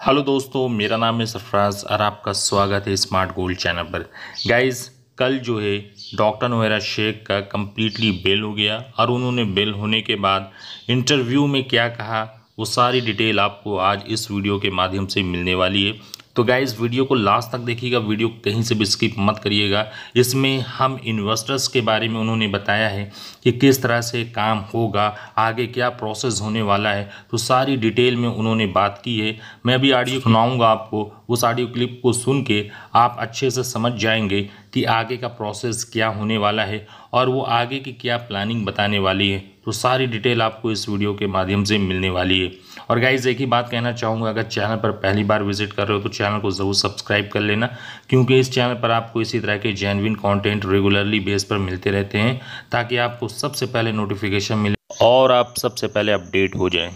Hello दोस्तों, मेरा नाम है सरफराज और आपका स्वागत है स्मार्ट गोल्ड चैनल पर। गाइस, कल जो है डॉक्टर नोएरा शेख का कम्प्लीटली बेल हो गया और उन्होंने बेल होने के बाद इंटरव्यू में क्या कहा वो सारी डिटेल आपको आज इस वीडियो के माध्यम से मिलने वाली है। तो गाइस, वीडियो को लास्ट तक देखिएगा, वीडियो कहीं से भी स्किप मत करिएगा। इसमें हम इन्वेस्टर्स के बारे में उन्होंने बताया है कि किस तरह से काम होगा, आगे क्या प्रोसेस होने वाला है, तो सारी डिटेल में उन्होंने बात की है। मैं अभी ऑडियो सुनाऊंगा आपको, उस ऑडियो क्लिप को सुन के आप अच्छे से समझ जाएंगे कि आगे का प्रोसेस क्या होने वाला है और वो आगे की क्या प्लानिंग बताने वाली है। तो सारी डिटेल आपको इस वीडियो के माध्यम से मिलने वाली है। और गाइज़, एक ही बात कहना चाहूँगा, अगर चैनल पर पहली बार विजिट कर रहे हो तो चैनल को ज़रूर सब्सक्राइब कर लेना, क्योंकि इस चैनल पर आपको इसी तरह के जेन्युइन कंटेंट रेगुलरली बेस पर मिलते रहते हैं, ताकि आपको सबसे पहले नोटिफिकेशन मिले और आप सबसे पहले अपडेट हो जाएं।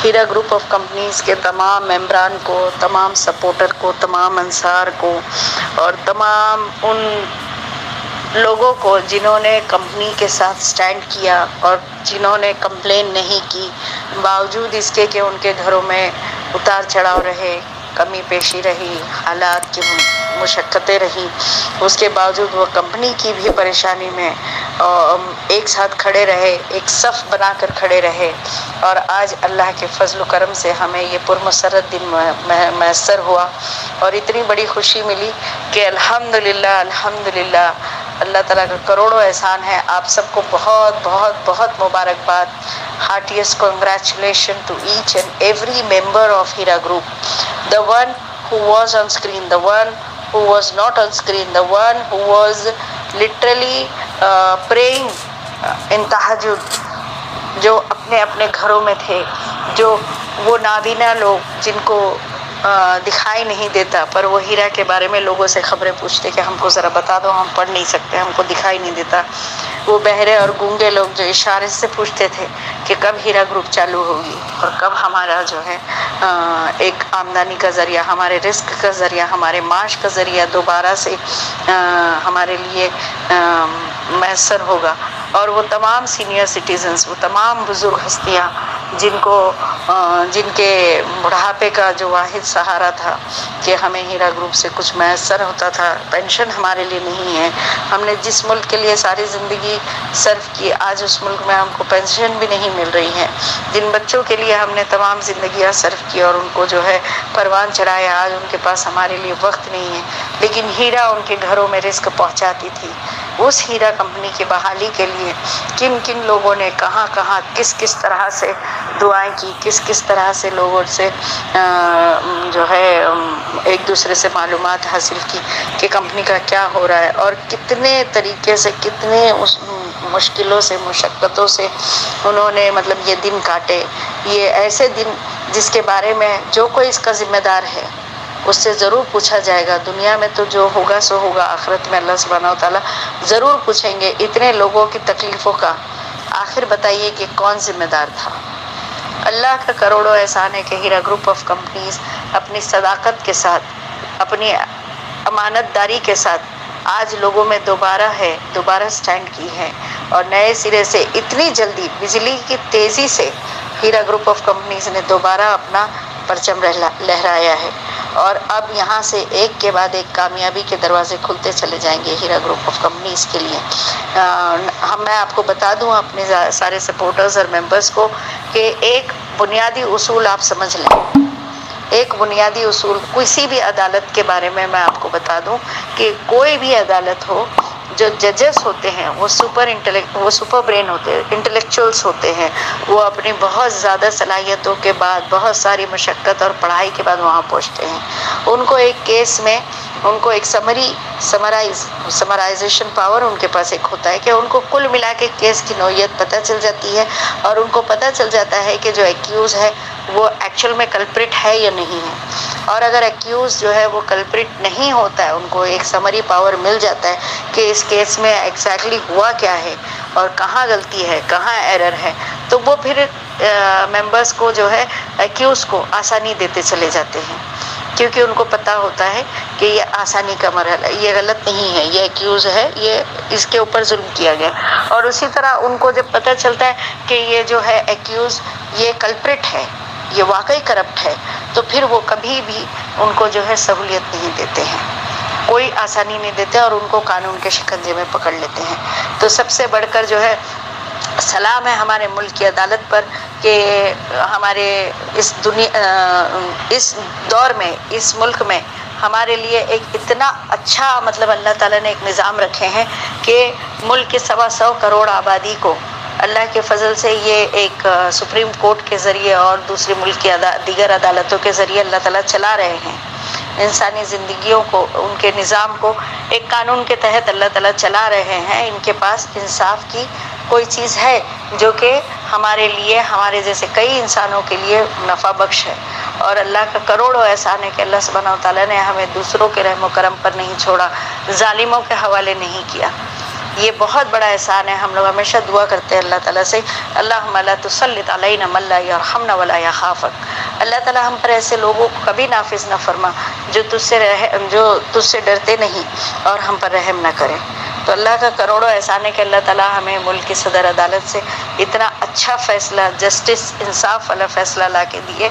हीरा ग्रुप ऑफ कंपनीज के तमाम मेंबरान को, तमाम सपोर्टर को, तमाम अंसार को और तमाम उन लोगों को जिन्होंने कंपनी के साथ स्टैंड किया और जिन्होंने कंप्लेन नहीं की, बावजूद इसके कि उनके घरों में उतार चढ़ाव रहे, कमी पेशी रही, हालात की मुशक्क़तें रही, उसके बावजूद वो कंपनी की भी परेशानी में एक साथ खड़े रहे, एक सफ़ बनाकर खड़े रहे। और आज अल्लाह के फजल करम से हमें ये पुरमसरत दिन मैसर हुआ और इतनी बड़ी खुशी मिली कि अल्हम्दुलिल्लाह अल्हम्दुलिल्लाह, अल्लाह ताला का करोड़ों एहसान है। आप सबको बहुत बहुत बहुत मुबारकबाद। Heartiest congratulation to each and every member of Heera group, the one who was on screen, the one who was not on screen, the one who was literally praying in tahajjud, जो अपने अपने घरों में थे, जो वो नाबीना लोग जिनको दिखाई नहीं देता, पर वो हीरा के बारे में लोगों से खबरें पूछते कि हमको ज़रा बता दो, हम पढ़ नहीं सकते, हमको दिखाई नहीं देता। वो बहरे और गूंगे लोग जो इशारे से पूछते थे कि कब हीरा ग्रुप चालू होगी और कब हमारा जो है एक आमदनी का ज़रिया, हमारे रिस्क का ज़रिया, हमारे माश का ज़रिया दोबारा से हमारे लिए मैसर होगा। और वो तमाम सीनियर सिटीजन्स, वो तमाम बुज़ुर्ग हस्तियाँ जिनके बुढ़ापे का जो वाहिद सहारा था कि हमें हीरा ग्रुप से कुछ मैसर होता था, पेंशन हमारे लिए नहीं है, हमने जिस मुल्क के लिए सारी ज़िंदगी सर्व की, आज उस मुल्क में हमको पेंशन भी नहीं मिल रही है। जिन बच्चों के लिए हमने तमाम ज़िंदगियाँ सर्व की और उनको जो है परवान चढ़ाया, आज उनके पास हमारे लिए वक्त नहीं है, लेकिन हीरा उनके घरों में रिस्क पहुँचाती थी। उस हीरा कंपनी की बहाली के लिए किन किन लोगों ने कहाँ कहाँ किस किस तरह से दुआएं की, किस किस तरह से लोगों से जो है एक दूसरे से मालूमात हासिल की कि कंपनी का क्या हो रहा है, और कितने तरीके से, कितने उस मुश्किलों से, मुशक्क़तों से उन्होंने मतलब ये दिन काटे। ये ऐसे दिन जिसके बारे में जो कोई इसका ज़िम्मेदार है उससे ज़रूर पूछा जाएगा। दुनिया में तो जो होगा सो होगा, आखिरत में अल्लाह सुब्हानहू व तआला ज़रूर पूछेंगे इतने लोगों की तकलीफ़ों का। आखिर बताइए कि कौन ज़िम्मेदार था। अल्लाह का करोड़ों एहसान है कि हीरा ग्रुप ऑफ कंपनीज अपनी सदाकत के साथ, अपनी अमानतदारी के साथ आज लोगों में दोबारा स्टैंड की है और नए सिरे से इतनी जल्दी बिजली की तेज़ी से हीरा ग्रुप ऑफ कंपनीज ने दोबारा अपना परचम लहराया है। और अब यहाँ से एक के बाद एक कामयाबी के दरवाजे खुलते चले जाएंगे हीरा ग्रुप ऑफ कंपनीज के लिए। मैं आपको बता दूँ अपने सारे सपोर्टर्स और मेंबर्स को कि एक बुनियादी उसूल आप समझ लें। एक बुनियादी उसूल किसी भी अदालत के बारे में मैं आपको बता दूं कि कोई भी अदालत हो, जो जजेस होते हैं वो सुपर ब्रेन होते हैं, इंटेलेक्चुअल्स होते हैं। वो अपनी बहुत ज़्यादा सलाहियतों के बाद, बहुत सारी मशक्क़त और पढ़ाई के बाद वहाँ पहुँचते हैं। उनको एक केस में उनको एक समराइजेशन पावर उनके पास एक होता है कि उनको कुल मिला के केस की नौइयत पता चल जाती है और उनको पता चल जाता है कि जो एक्यूज़ है वो एक्चुअल में कल्प्रिट है या नहीं है। और अगर एक्यूज़ जो है वो कल्प्रिट नहीं होता है, उनको एक समरी पावर मिल जाता है कि इस केस में एग्जैक्टली हुआ क्या है और कहाँ गलती है, कहाँ एरर है, तो वो फिर मेंबर्स को जो है एक्यूज़ को आसानी देते चले जाते हैं, क्योंकि उनको पता होता है कि ये आसानी का मरहला, ये गलत नहीं है, ये एक्यूज़ है, ये इसके ऊपर जुल्म किया गया। और उसी तरह उनको जब पता चलता है कि ये जो है एक्यूज़ ये कल्प्रिट है, یہ واقعی کرپٹ ہے تو پھر وہ کبھی بھی ان کو جو ہے سہولیت نہیں دیتے ہیں، کوئی آسانی نہیں دیتے اور ان کو قانون کے شکنجے میں پکڑ لیتے ہیں۔ تو سب سے بڑھ کر جو ہے سلام ہے ہمارے ملک کی عدالت پر کہ ہمارے اس دور میں، اس ملک میں ہمارے لیے ایک اتنا اچھا مطلب اللہ تعالیٰ نے ایک نظام رکھے ہیں کہ ملک کے 125 کروڑ آبادی کو اللہ کے فضل سے یہ ایک سپریم کورٹ کے ذریعے اور دوسری ملک کی دیگر عدالتوں کے ذریعے اللہ تعالیٰ چلا رہے ہیں۔ انسانی زندگیوں کو، ان کے نظام کو ایک قانون کے تحت اللہ تعالیٰ چلا رہے ہیں۔ ان کے پاس انصاف کی کوئی چیز ہے جو کہ ہمارے لیے، ہمارے جیسے کئی انسانوں کے لیے نفع بخش ہے، اور اللہ کا کروڑوں احسان ہے کہ اللہ سبحانہ و تعالیٰ نے ہمیں دوسروں کے رحم و کرم پر نہیں چھوڑا، ظالموں کے حوالے نہیں کیا۔ یہ بہت بڑا احسان ہے۔ ہم لوگ ہمیشہ دعا کرتے ہیں اللہ تعالیٰ سے، اللہم لا تسلط علینا من لا یرحمنا ولا یخافک، اللہ تعالیٰ ہم پر ایسے لوگوں کو کبھی نافذ نہ فرما جو تجھ سے ڈرتے نہیں اور ہم پر رحم نہ کریں۔ تو اللہ کا کروڑوں احسان ہے کہ اللہ تعالیٰ ہمیں ملک کی صدر عدالت سے اتنا اچھا فیصلہ، جسٹس، انصاف والا فیصلہ لا کے دیے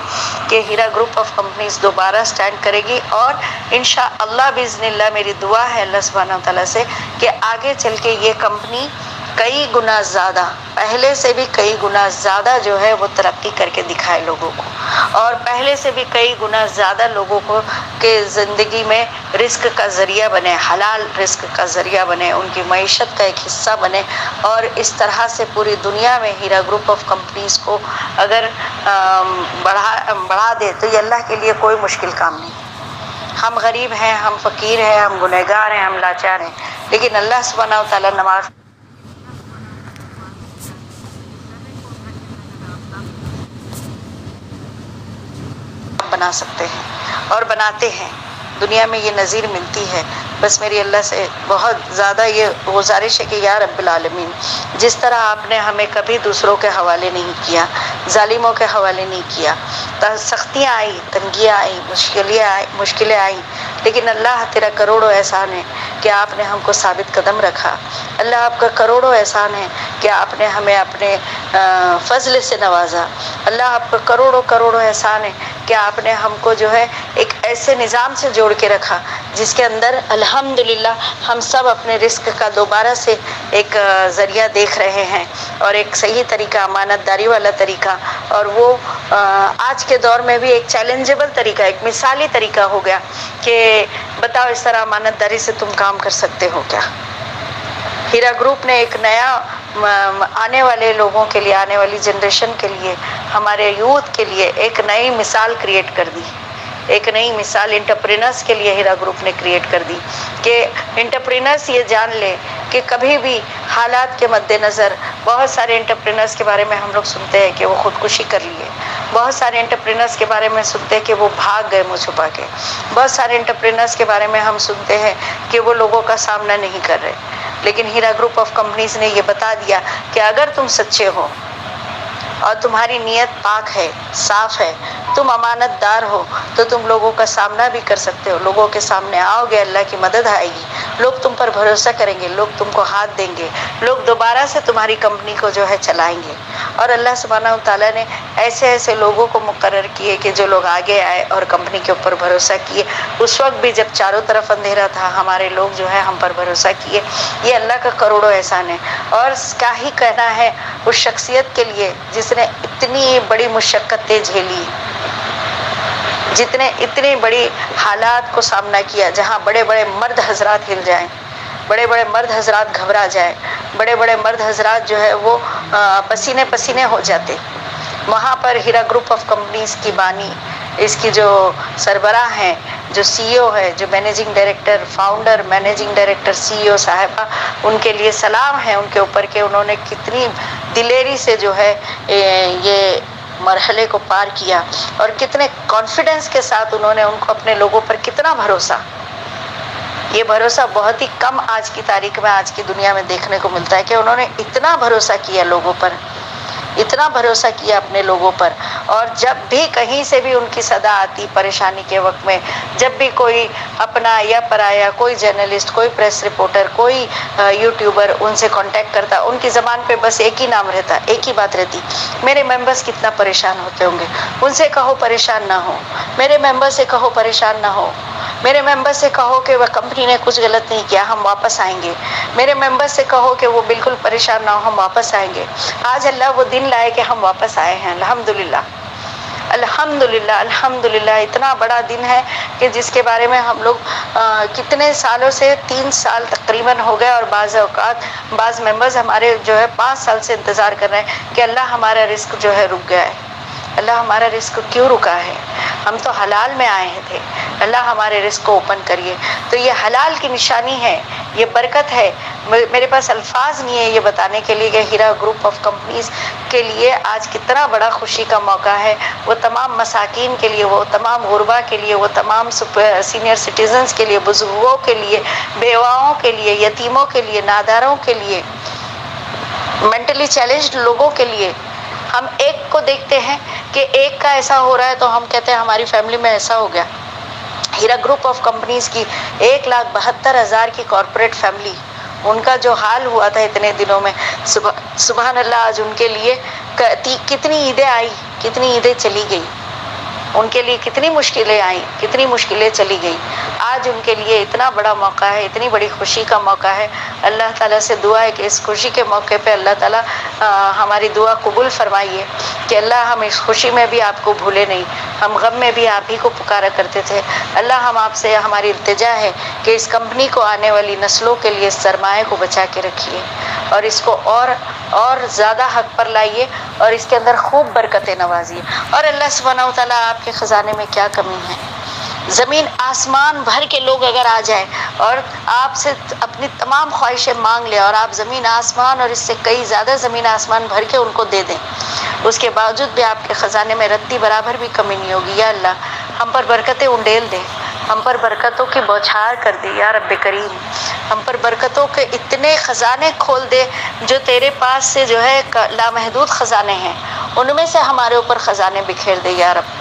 کہ ہیرا گروپ آف کمپنیز دوبارہ سٹینڈ کرے گی، اور انشاءاللہ باذن اللہ میری دعا ہے اللہ سبحانہ و تعالیٰ سے کہ آگے چل کے یہ کمپنی کئی گنا زیادہ، پہلے سے بھی کئی گنا زیادہ جو ہے وہ ترقی کر کے دکھائے لوگوں کو، اور پہلے سے بھی کئی گنا زیادہ لوگوں کو کہ زندگی میں رزق کا ذریعہ بنے، حلال رزق کا ذریعہ بنے، ان کی معیشت کا ایک حصہ بنے، اور اس طرح سے پوری دنیا میں ہیرا گروپ آف کمپنیز کو اگر بڑھا دے تو یہ اللہ کے لیے کوئی مشکل کام نہیں۔ ہم غریب ہیں، ہم فقیر ہیں، ہم گنہگار ہیں، ہم لاچار ہیں، لیکن اللہ سبحانہ و تعالیٰ نماز بنا سکتے ہیں اور بناتے ہیں۔ دنیا میں یہ نظیر ملتی ہے۔ بس میری اللہ سے بہت زیادہ یہ گزارش ہے کہ یا رب العالمین، جس طرح آپ نے ہمیں کبھی دوسروں کے حوالے نہیں کیا، ظالموں کے حوالے نہیں کیا، سختیاں آئی، تنگیاں آئی، مشکلیں آئیں، لیکن اللہ تیرا کروڑوں احسان ہے کہ آپ نے ہم کو ثابت قدم رکھا۔ اللہ آپ کا کروڑوں احسان ہے کہ آپ نے ہمیں اپنے فضل سے نوازا۔ اللہ آپ کا کروڑوں احسان ہے کہ آپ نے ہم کو جو ہے ایک ایسے نظام سے جوڑ کے رکھا جس کے اندر الحمدللہ ہم سب اپنے رزق کا دوبارہ سے ایک ذریعہ دیکھ رہے ہیں، اور ایک صحیح طریقہ، امانت داری والا طریقہ، اور وہ آج کے دور میں بھی ایک چیلنجیبل طریقہ، ایک مثالی طریقہ ہو گیا کہ بتاؤ اس طرح امانت داری سے تم کام کر سکتے ہو کیا؟ ہیرا گروپ نے ایک نیا آنے والے لوگوں کے لیے، آنے والی جنریشن کے لیے، ہمارے یوتھ کے لیے ایک نئی مثال کریٹ کر دی، ایک نئی مثال انٹرپرینرز کے لیے ہیرا گروپ نے کریٹ کر دی کہ انٹرپرینرز یہ جان لے کہ کبھی بھی حالات کے مد نظر، بہت سارے انٹرپرینرز کے بارے میں ہم لوگ سنتے ہیں کہ وہ خودکشی کر لیے، بہت سارے انٹرپرینرز کے بارے میں سنتے ہیں کہ وہ بھاگ گئے منہ چھپا کے، بہت سارے انٹرپرینرز کے بارے میں ہم سنتے ہیں کہ وہ لوگوں کا سامنا نہیں کر رہے، لیکن ہیرا گروپ آف کمپنیز نے یہ بتا دیا کہ اگر تم سچے ہو اور تمہاری نیت پاک ہے، صاف ہے، تم امانت دار ہو، تو تم لوگوں کا سامنا بھی کر سکتے ہو، لوگوں کے سامنے آؤ گے، اللہ کی مدد آئے گی، لوگ تم پر بھروسہ کریں گے، لوگ تم کو ہاتھ دیں گے، لوگ دوبارہ سے تمہاری کمپنی کو جو ہے چلائیں گے۔ اور اللہ سبحانہ و تعالیٰ نے ایسے لوگوں کو مقرر کیے کہ جو لوگ آگے آئے اور کمپنی کے اوپر بھروسہ کیے، اس وقت بھی جب چاروں طرف اندھیرا تھا، ہمارے لوگ جو ہے ہم پر بھروسہ کیے۔ یہ اللہ کا کروڑوں احسان ہے، اور کیا ہی کہنا ہے اس شخصیت کے لیے جس نے اتنی بڑی مشقتیں جھیلی، اتنی بڑی حالات کو سامنا کیا، جہاں بڑے بڑے مرد حضرات ہل جائیں، بڑے بڑے مرد حضرات گھبرا جائیں، بڑے بڑے مرد حضرات جو ہے وہ پسینے ہو جاتے، وہاں پر ہیرا گروپ آف کمپنیز کی بانی، اس کی جو سربراہ ہیں، جو سی ای او ہے، جو managing director, founder, managing director, C E O صاحبہ، ان کے لیے سلام ہے ان کے اوپر کہ انہوں نے کتنی دلیری سے جو ہے یہ مرحلے کو پار کیا، اور کتنے کانفیڈنس کے ساتھ انہوں نے ان کو اپنے لوگوں پر کتنا بھروسہ، یہ بھروسہ بہت ہی کم آج کی تاریخ میں، آج کی دنیا میں دیکھنے کو ملتا ہے کہ انہوں نے اتنا بھروسہ کیا لوگوں پر इतना भरोसा किया अपने लोगों पर। और जब भी कहीं से भी उनकी सदा आती परेशानी के वक्त में, जब भी कोई अपना या पराया, कोई जर्नलिस्ट, कोई प्रेस रिपोर्टर, कोई यूट्यूबर उनसे कांटेक्ट करता, उनकी ज़बान पे बस एक ही नाम रहता, एक ही बात रहती, मेरे मेंबर्स कितना परेशान होते होंगे, उनसे कहो परेशान ना हो, मेरे मेंबर से कहो परेशान ना हो, मेरे मेंबर से कहो कि वह कंपनी ने कुछ गलत नहीं किया, हम वापस आएंगे, मेरे मेंबर से कहो कि वो बिल्कुल परेशान ना हो, हम वापस आएंगे। आज अल्लाह वो दिन लाए कि हम वापस आए हैं, अल्हम्दुलिल्लाह अल्हम्दुलिल्लाह अल्हम्दुलिल्लाह। इतना बड़ा दिन है कि जिसके बारे में हम लोग कितने सालों से, 3 साल तकरीबन हो गए, और बाज़ मेंबर्स हमारे जो है 5 साल से इंतज़ार कर रहे हैं कि अल्लाह हमारा रिस्क जो है रुक गया है, अल्लाह हमारा रिस्क क्यों रुका है, हम तो हलाल में आए थे, अल्लाह हमारे रिस्क को ओपन करिए। तो ये हलाल की निशानी है, ये बरकत है। मेरे पास अल्फाज नहीं है ये बताने के लिए कि हीरा ग्रुप ऑफ कंपनीज के लिए आज कितना बड़ा खुशी का मौका है। वो तमाम मसाकीन के लिए, वो तमाम गुरबा के लिए, वो तमाम सीनियर सिटीजन्स के लिए, बुजुर्गों के लिए, बेवाओं के लिए, यतीमों के लिए, नादारों के लिए, मेंटली चैलेंज्ड लोगों के लिए। हम एक को देखते हैं कि एक का ऐसा हो रहा है तो हम कहते हैं हमारी फैमिली में ऐसा हो गया। हीरा ग्रुप ऑफ कंपनीज की 1,72,000 की कॉरपोरेट फैमिली, उनका जो हाल हुआ था इतने दिनों में, सुबहान अल्लाह, आज उनके लिए कितनी ईदें आई, कितनी ईदें चली गई, उनके लिए कितनी मुश्किलें आई, कितनी मुश्किलें चली गई। आज उनके लिए इतना बड़ा मौका है, इतनी बड़ी खुशी का मौका है। अल्लाह ताला से दुआ है कि इस खुशी के मौके पे अल्लाह ताला हमारी दुआ कबूल फरमाइए कि अल्लाह हम इस खुशी में भी आपको भूले नहीं, हम गम में भी आप ही को पुकारा करते थे। अल्लाह हम आपसे, हमारी इल्तिजा है कि इस कंपनी को आने वाली नस्लों के लिए सरमाए को बचा के रखिए और इसको और ज़्यादा हक पर लाइए और इसके अंदर खूब बरकतें नवाजिए। और अल्लाह सुब्हानहू व तआला आपके ख़जाने में क्या कमी है, ज़मीन आसमान भर के लोग अगर आ जाए और आपसे अपनी तमाम ख्वाहिशें मांग लें और आप ज़मीन आसमान और इससे कई ज़्यादा ज़मीन आसमान भर के उनको दे दें, उसके बावजूद भी आपके ख़जाने में रत्ती बराबर भी कमी नहीं होगी। या अल्लाह हम पर बरकतें उंडेल दे, हम पर बरकतों की बौछार कर दे या रब्बे करीम, हम पर बरकतों के इतने ख़जाने खोल दे जो तेरे पास से जो है लामहदूद ख़जाने हैं, उनमें से हमारे ऊपर ख़जाने बिखेर दे या रब।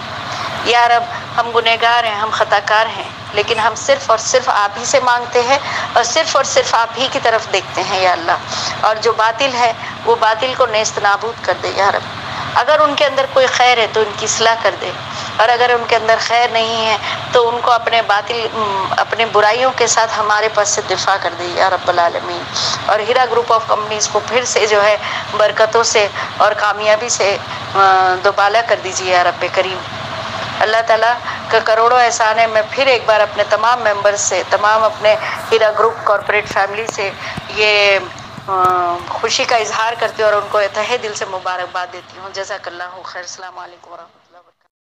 या रब, हम गुनहगार हैं, हम ख़ताकार हैं, लेकिन हम सिर्फ़ और सिर्फ आप ही से मांगते हैं और सिर्फ आप ही की तरफ देखते हैं या अल्लाह। और जो बातिल है वो बातिल को नेस्त नाबूद कर दे या रब। अगर उनके अंदर कोई खैर है तो उनकी इस्लाह कर दे, और अगर उनके अंदर खैर नहीं है तो उनको अपने बुराइयों के साथ हमारे पास से दिफा कर दे या रब्बुल आलमीन। और हीरा ग्रुप ऑफ कंपनीज को फिर से जो है बरकतों से और कामयाबी से दोबाला कर दीजिए या रब्बे करीम। अल्लाह ताला का करोड़ों एहसान है। मैं फिर एक बार अपने तमाम मेंबर्स से, तमाम अपने हीरा ग्रुप कॉरपोरेट फैमिली से ये खुशी का इजहार करती हूँ और उनको तहे दिल से मुबारकबाद देती हूँ। जज़ाकल्लाहु खैर। अस्सलामु अलैकुम।